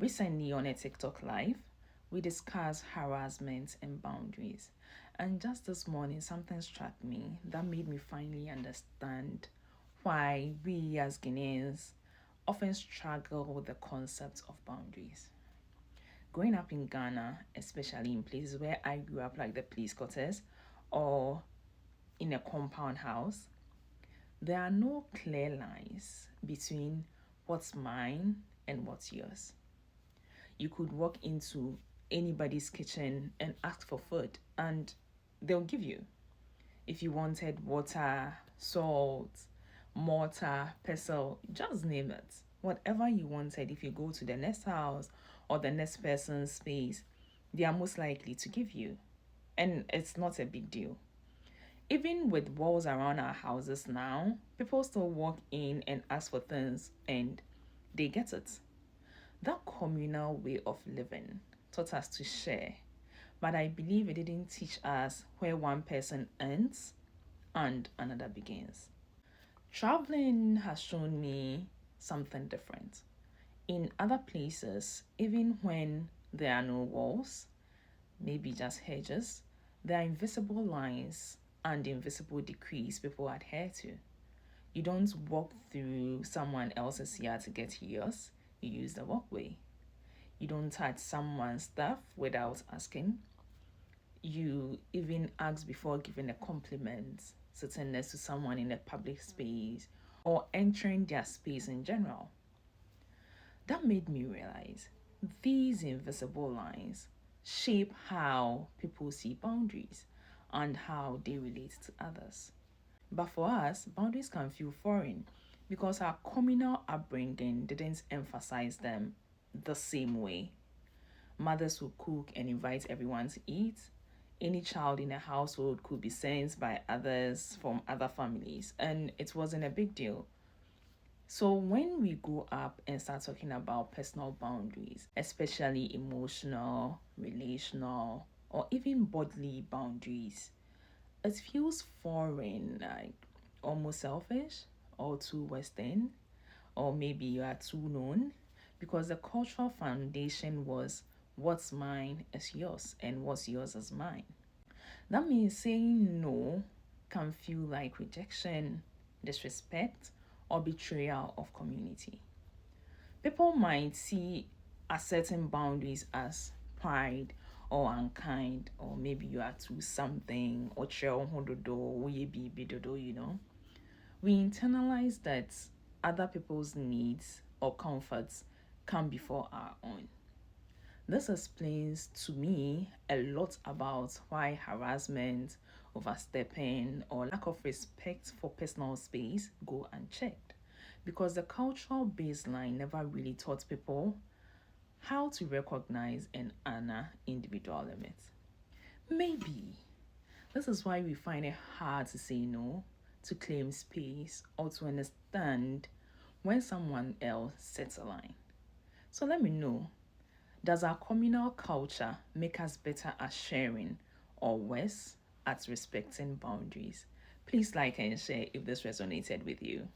Recently on a TikTok live, we discussed harassment and boundaries. And just this morning, something struck me that made me finally understand why we as Guineans often struggle with the concept of boundaries. Growing up in Ghana, especially in places where I grew up, like the police quarters or in a compound house, there are no clear lines between what's mine and what's yours. You could walk into anybody's kitchen and ask for food, and they'll give you. If you wanted water, salt, mortar, pestle, just name it. Whatever you wanted, if you go to the next house or the next person's space, they are most likely to give you. And it's not a big deal. Even with walls around our houses now, people still walk in and ask for things and they get it. That communal way of living taught us to share, but I believe it didn't teach us where one person ends and another begins. Traveling has shown me something different. In other places, even when there are no walls, maybe just hedges, there are invisible lines and invisible decrees people adhere to. You don't walk through someone else's yard to get to yours, you use the walkway. You don't touch someone's stuff without asking. You even ask before giving a compliment, sitting next to someone in a public space, or entering their space in general. That made me realize these invisible lines shape how people see boundaries and how they relate to others. But for us, boundaries can feel foreign because our communal upbringing didn't emphasize them the same way. Mothers would cook and invite everyone to eat. Any child in a household could be sent by others from other families, and it wasn't a big deal. So when we grow up and start talking about personal boundaries, especially emotional, relational, or even bodily boundaries, it feels foreign, like almost selfish or too Western, or maybe you are too known, because the cultural foundation was what's mine is yours and what's yours is mine. That means saying no can feel like rejection, disrespect, or betrayal of community. People might see a certain boundaries as pride or unkind, or maybe you are too something, or you know. We internalize that other people's needs or comforts come before our own. This explains to me a lot about why harassment, overstepping, or lack of respect for personal space go unchecked. Because the cultural baseline never really taught people how to recognize and honor individual limits. Maybe this is why we find it hard to say no, to claim space, or to understand when someone else sets a line. So let me know, does our communal culture make us better at sharing or worse at respecting boundaries? Please like and share if this resonated with you.